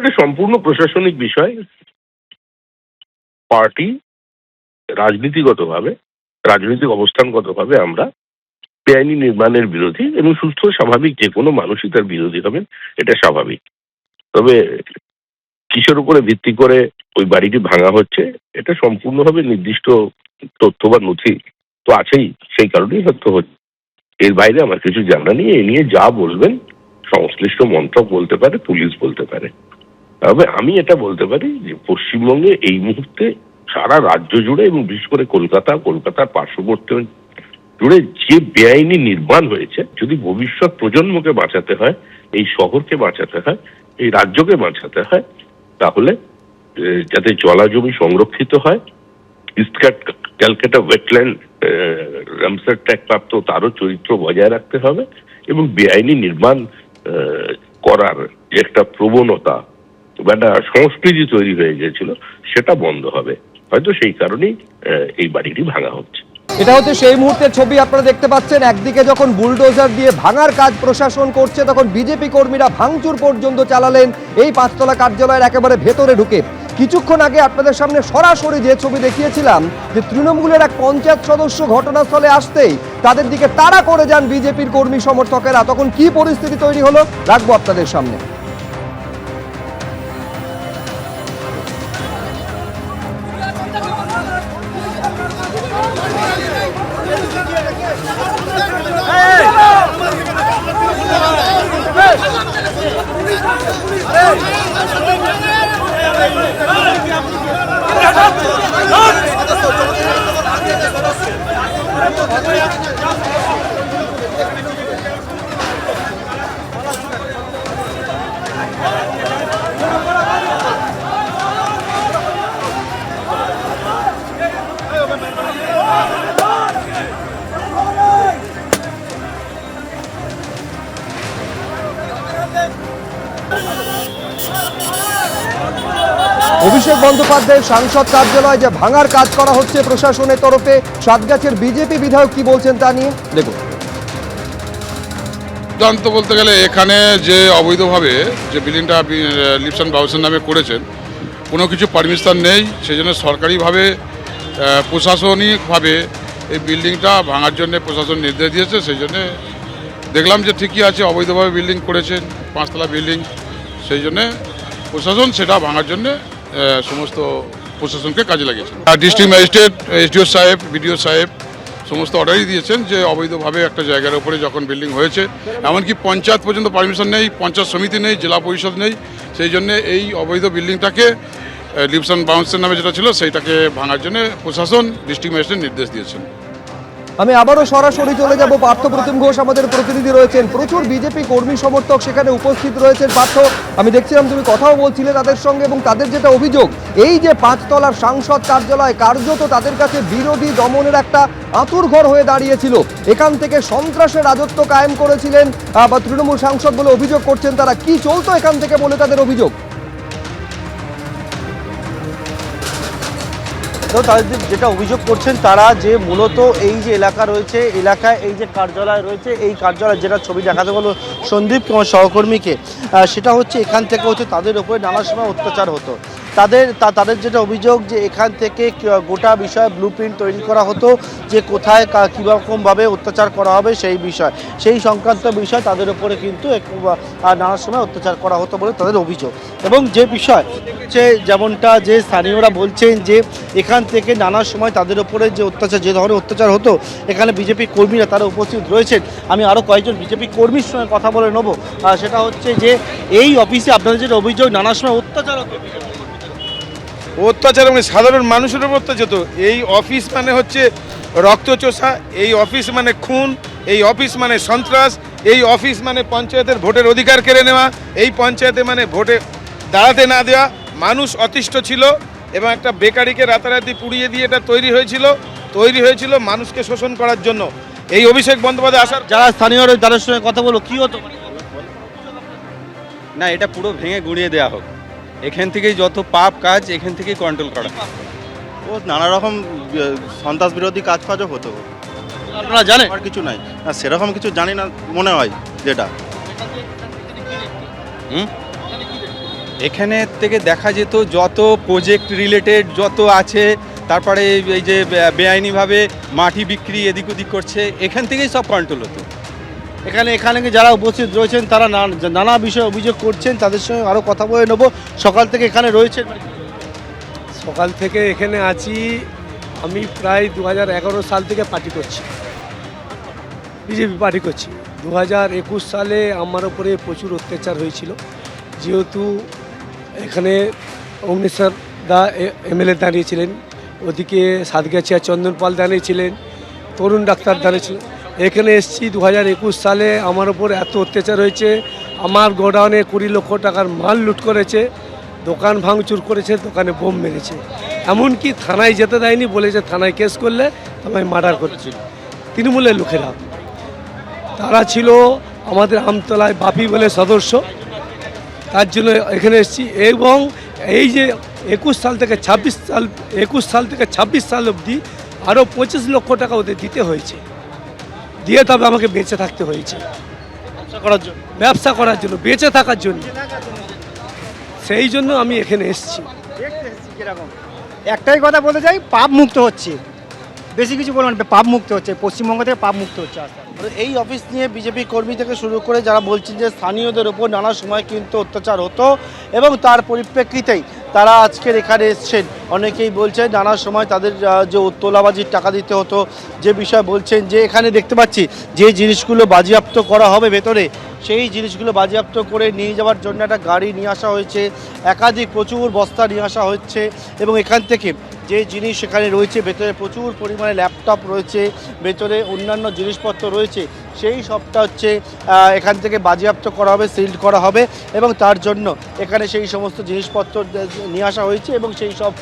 এটা সম্পূর্ণ প্রশাসনিক বিষয়। পার্টি রাজনৈতিক অবস্থানগতভাবে আমরা বেআইনি নির্মাণের বিরোধী, এবং সুস্থ স্বাভাবিক যে কোনো মানুষই তার বিরোধী হবেন, এটা স্বাভাবিক। তবে কিসের উপরে ভিত্তি করে ওই বাড়িটি ভাঙা হচ্ছে, এটা সম্পূর্ণভাবে নির্দিষ্ট তথ্য বা নথি তো আছেই, সেই কারণেই হয়তো হচ্ছে। এর বাইরে আমার কিছু জানা নেই। এ নিয়ে যা বলবেন সংশ্লিষ্ট মন্ত্রক বলতে পারে, পুলিশ বলতে পারে। তবে আমি এটা বলতে পারি যে পশ্চিমবঙ্গে এই মুহূর্তে সারা রাজ্য জুড়ে এবং বিশেষ করে কলকাতার পার্শ্ববর্তী জুড়ে যে বেআইনি নির্মাণ হয়েছে, যদি ভবিষ্যৎ প্রজন্মকে বাঁচাতে হয়, এই শহরকে বাঁচাতে হয়, এই রাজ্যকে বাঁচাতে হয়, তাহলে যাতে জলা জমি সংরক্ষিত হয়, east Calcutta wetland Ramsar tag প্রাপ্ত তারও চরিত্র বজায় রাখতে হবে, এবং বেআইনি নির্মাণ করার যে একটা প্রবণতা বা একটা সংস্কৃতি তৈরি হয়ে গিয়েছিল, সেটা বন্ধ হবে। হয়তো সেই কারণেই এই বাড়িটি ভাঙা হচ্ছে। এটা হচ্ছে সেই মুহূর্তের ছবি আপনারা দেখতে পাচ্ছেন। একদিকে যখন বুলডোজার দিয়ে ভাঙার কাজ প্রশাসন করছে, তখন বিজেপি কর্মীরা ভাঙচুর পর্যন্ত চালালেন এই পাঁচতলা কার্যালয়ের একেবারে ভেতরে ঢুকে। কিছুক্ষণ আগে আপনাদের সামনে সরাসরি যে ছবি দেখিয়েছিলাম, যে তৃণমূলের এক পঞ্চায়েত সদস্য ঘটনাস্থলে আসতেই তাদের দিকে তাড়া করে যান বিজেপির কর্মী সমর্থকেরা। তখন কি পরিস্থিতি তৈরি হলো রাখবো আপনাদের সামনে। অভিষেক বন্দ্যোপাধ্যায়ের সাংসদ কার্যালয় যে ভাঙার কাজ করা হচ্ছে প্রশাসনের তরফে, সাতগাছের বিজেপি বিধায়ক কি বলছেন তা নিয়ে দেখুন। সিদ্ধান্ত বলতে গেলে এখানে যে অবৈধভাবে যে বিল্ডিংটা লিভস অ্যান্ড বাউন্সের নামে করেছেন, কোনো কিছু পারমিশন নেই। সেই জন্য সরকারিভাবে প্রশাসনিকভাবে এই বিল্ডিংটা ভাঙার জন্য প্রশাসন নির্দেশ দিয়েছে। সেই জন্যে দেখলাম যে ঠিকই আছে, অবৈধভাবে বিল্ডিং করেছেন, পাঁচতলা বিল্ডিং। সেই জন্যে প্রশাসন সেটা ভাঙার জন্যে সমস্ত প্রশাসনকে কাজে লাগিয়েছেন। ডিস্ট্রিক্ট ম্যাজিস্ট্রেট, এসডিও সাহেব, বিডিও সাহেব সমস্ত অর্ডারই দিয়েছেন যে অবৈধভাবে একটা জায়গার উপরে যখন বিল্ডিং হয়েছে, এমনকি পঞ্চায়েত পর্যন্ত পারমিশন নেই, পঞ্চায়েত সমিতি নেই, জেলা পরিষদ নেই। সেই জন্য এই অবৈধ বিল্ডিংটাকে লিভস অ্যান্ড বাউন্সের নামে যেটা ছিল সেইটাকে ভাঙার জন্য প্রশাসন ডিস্ট্রিক্ট ম্যাজিস্ট্রেট নির্দেশ দিয়েছেন। আমি আবারও সরাসরি চলে যাব। পার্থপ্রতিম ঘোষ আমাদের প্রতিনিধি রয়েছেন, প্রচুর বিজেপি কর্মী সমর্থক সেখানে উপস্থিত রয়েছেন। পার্থ, আমি দেখছিলাম তুমি কথাও বলছিলে তাদের সঙ্গে, এবং তাদের যেটা অভিযোগ, এই যে পাঁচতলার সাংসদ কার্যালয় কার্যত তাদের কাছে বিরোধী দমনের একটা আঁতুড়ঘর হয়ে দাঁড়িয়েছিল। এখান থেকে সন্ত্রাসের রাজত্ব কায়েম করেছিলেন বা তৃণমূল সাংসদ বলে অভিযোগ করছেন তারা। কি চলতো এখান থেকে বলে তাদের অভিযোগ? তো তাদের যেটা অভিযোগ করছেন তারা, যে মূলত এই যে এলাকা রয়েছে, এলাকায় এই যে কার্যালয় রয়েছে, এই কার্যালয় যেটা ছবি দেখাতে বলো সন্দীপ কুমার সহকর্মীকে, সেটা হচ্ছে এখান থেকে হচ্ছে তাদের উপরে নানা সময় অত্যাচার হতো। তাদের যেটা অভিযোগ যে এখান থেকে গোটা বিষয়ে ব্লুপ্রিন্ট তৈরি করা হতো, যে কোথায় কীরকমভাবে অত্যাচার করা হবে সেই সংক্রান্ত বিষয় তাদের উপরে কিন্তু নানা সময় অত্যাচার করা হতো বলে তাদের অভিযোগ। এবং যে বিষয় যে যেমনটা যে স্থানীয়রা বলছেন যে এখান থেকে নানা সময় তাদের উপরে যে অত্যাচার, যে ধরনের অত্যাচার হতো, এখানে বিজেপি কর্মীরা তারা উপস্থিত রয়েছেন। আমি আরও কয়েকজন বিজেপি কর্মীর সঙ্গে কথা বলে নেব। সেটা হচ্ছে যে এই অফিসে আপনাদের যেটা অভিযোগ নানা সময় অত্যাচার হতো, মানে সাধারণ মানুষের উপর অত্যাচার হতো। এই অফিস মানে হচ্ছে রক্তচোষা, এই অফিস মানে খুন, এই অফিস মানে সন্ত্রাস, এই অফিস মানে পঞ্চায়েতের ভোটের অধিকার কেড়ে নেওয়া, এই পঞ্চায়েতে মানে ভোটে দাঁড়াতে না দেওয়া। মানুষ অতিষ্ঠ ছিল এবং একটা বেকারিকে রাতারাতি পুড়িয়ে দিয়ে এটা তৈরি হয়েছিল মানুষকে শোষণ করার জন্য। এই অভিষেক বন্দ্যোপাধ্যায় আসার, যারা স্থানীয় তাদের সঙ্গে কথা বলো, কি হতো না, এটা পুরো ভেঙে গুঁড়িয়ে দেওয়া হোক। এখান থেকেই যত পাপ কাজ এখান থেকেই কন্ট্রোল করা। ও নানা রকম সন্ত্রাস বিরোধী কাজ ফাজও হতো। আপনারা জানেন? আর কিছু নাই না, সেরকম কিছু জানি না মনে হয়। যেটা এখানে থেকে দেখা যেত যত প্রজেক্ট রিলেটেড যত আছে, তারপরে এই যে বেআইনিভাবে মাটি বিক্রি এদিক ওদিক করছে, এখান থেকেই সব কন্ট্রোল হতো। এখানে যারা উপস্থিত রয়েছেন তারা নানা বিষয়ে অভিযোগ করছেন, তাদের সঙ্গে আরও কথা বলে নেব। সকাল থেকে এখানে রয়েছেন, সকাল থেকে এখানে আছি। আমি প্রায় 2011 সাল থেকে পার্টি করছি, বিজেপি পার্টি করছি। 2021 সালে আমার উপরে প্রচুর অত্যাচার হয়েছিল, যেহেতু এখানে অগ্নিশ্বর দা এমএলএ দাঁড়িয়েছিলেন, ওদিকে সাতগাছিয়া চন্দন পাল দাঁড়িয়েছিলেন, তরুণ ডাক্তার দাঁড়িয়েছিলেন। এখানে এসেছি 2021 সালে, আমার উপর এত অত্যাচার হয়েছে। আমার গোডাউনে 20 লক্ষ টাকার মাল লুট করেছে, দোকান ভাঙচুর করেছে, দোকানে বোম মেরেছে, এমনকি থানায় যেতে দেয়নি, বলেছে থানায় কেস করলে আমায় মার্ডার করেছিল। তৃণমূলের লোকেরা তারা ছিল আমাদের আমতলায় বাপি বলে সদস্য, তার জন্য এখানে এসেছি। এবং এই যে 21 সাল থেকে 26 সাল অবধি আরও 25 লক্ষ টাকা ওদের দিতে হয়েছে, দিয়ে তবে আমাকে বেঁচে থাকতে হয়েছে, ব্যবসা করার জন্য, বেঁচে থাকার জন্য। সেই জন্য আমি এখানে এসেছি। একটাই কথা বলতে চাই, পাপ মুক্ত হচ্ছে, বেশি কিছু বলবেন, পাপ মুক্ত হচ্ছে, পশ্চিমবঙ্গ থেকে পাপ মুক্ত হচ্ছে আস্তে আস্তে। এই অফিস নিয়ে বিজেপি কর্মী থেকে শুরু করে যারা বলছেন যে স্থানীয়দের ওপর নানা সময় কিন্তু অত্যাচার হতো, এবং তার পরিপ্রেক্ষিতেই তারা আজকের এখানে এসছেন। অনেকেই বলছেন নানা সময় তাদের যে তোলাবাজির টাকা দিতে হতো, যে বিষয় বলছেন যে এখানে দেখতে পাচ্ছি যে জিনিসগুলো বাজেয়াপ্ত করা হবে ভেতরে, সেই জিনিসগুলো বাজেয়াপ্ত করে নিয়ে যাওয়ার জন্য একটা গাড়ি নিয়ে আসা হয়েছে, একাধিক প্রচুর বস্তা নিয়ে আসা হচ্ছে। এবং এখান থেকে যে জিনিস সেখানে রয়েছে, ভেতরে প্রচুর পরিমাণে ল্যাপটপ রয়েছে, ভেতরে অন্যান্য জিনিসপত্র রয়েছে, সেই সবটা হচ্ছে এখান থেকে বাজেয়াপ্ত করা হবে, সিল্ড করা হবে। এবং তার জন্য এখানে সেই সমস্ত জিনিসপত্র নিয়ে আসা হয়েছে, এবং সেই সব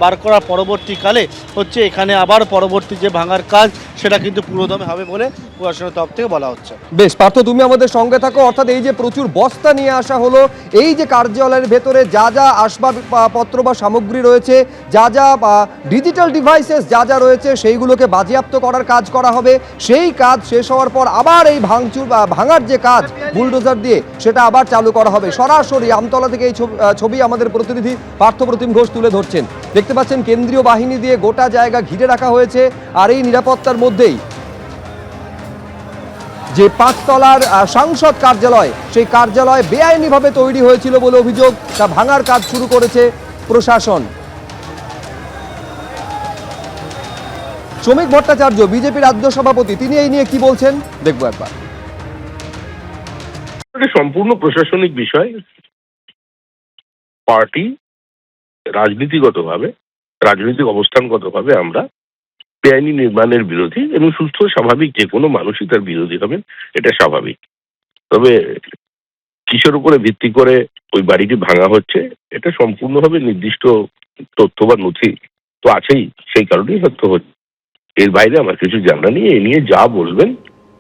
বার করার পরবর্তীকালে হচ্ছে এখানে আবার পরবর্তী যে ভাঙার কাজ সেটা কিন্তু পুরোদমে হবে বলে প্রশাসনের তরফ থেকে বলা হচ্ছে। বেশ পার্থ, তুমি আমাদের সঙ্গে থাকো। অর্থাৎ এই যে প্রচুর বস্তা নিয়ে আসা হলো, এই যে কার্যালয়ের ভেতরে যা যা আসবাবপত্র বা সামগ্রী রয়েছে, যা যা ডিজিটাল ডিভাইসেস যা যা রয়েছে, সেইগুলোকে বাজেয়াপ্ত করার কাজ করা হবে। সেই কাজ শেষ হওয়ার পর আবার এই ভাঙার যে কাজ বুলডোজার দিয়ে, সেটা আবার চালু করা হবে। সরাসরি আমতলা থেকে এই ছবি আমাদের প্রতিনিধি পার্থপ্রতিম ঘোষ তুলে ধরছেন। দেখতে পাচ্ছেন কেন্দ্রীয় বাহিনী দিয়ে গোটা জায়গা ঘিরে রাখা হয়েছে, আর এই নিরাপত্তার মধ্যেই যে 5 তলার সাংসদ কার্যালয়, সেই কার্যালয় বেআইনিভাবে তৈরি হয়েছিল বলে অভিযোগ, তা ভাঙার কাজ শুরু করেছে প্রশাসন। শ্রমিক ভট্টাচার্য, বিজেপি রাজ্য সভাপতি, তিনি এই নিয়ে কি বলছেন দেখবো একবার। এটা সম্পূর্ণ প্রশাসনিক বিষয়। পার্টি রাজনৈতিক অবস্থানগতভাবে আমরা বেআইনি নির্মাণের বিরোধী, এবং সুস্থ স্বাভাবিক যে কোনো মানুষই তার বিরোধী হবেন, এটা স্বাভাবিক। তবে কিসের উপরে ভিত্তি করে ওই বাড়িটি ভাঙা হচ্ছে, এটা সম্পূর্ণভাবে নির্দিষ্ট তথ্য বা নথি তো আছেই, সেই কারণেই হয়তো হচ্ছে। এর বাইরে আমার কিছু জানা নেই। এ নিয়ে যা বলবেন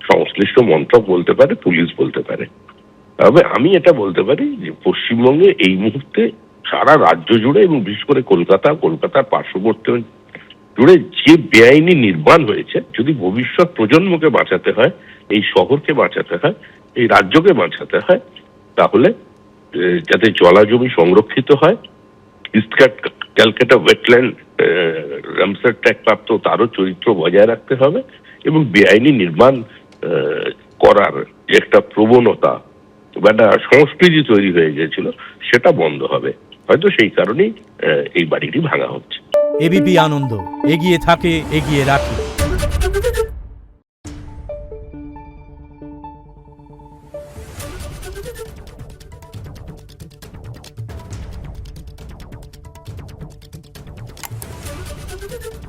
সংশ্লিষ্ট মন্ত্রক বলতে পারে, পুলিশ বলতে পারে। তবে আমি এটা বলতে পারি যে পশ্চিমবঙ্গে এই মুহূর্তে সারা রাজ্য জুড়ে, এবং বিশেষ করে কলকাতার পার্শ্ববর্তী জুড়ে যে বেআইনি নির্মাণ হয়েছে, যদি ভবিষ্যৎ প্রজন্মকে বাঁচাতে হয়, এই শহরকে বাঁচাতে হয়, এই রাজ্যকে বাঁচাতে হয়, তাহলে যাতে জলা জমি সংরক্ষিত হয়, ক্যালকাটা ওয়েটল্যান্ড রামসার ট্যাগ প্রাপ্ত তারও চরিত্র বজায় রাখতে হবে, এবং বেআইনি নির্মাণ করার যে একটা প্রবণতা বা একটা সংস্কৃতি তৈরি হয়ে গিয়েছিল, সেটা বন্ধ হবে। হয়তো সেই কারণেই এই বাড়িটি ভাঙা হচ্ছে। এবিপি আনন্দ, এগিয়ে থাকে, এগিয়ে রাখে। Thank you.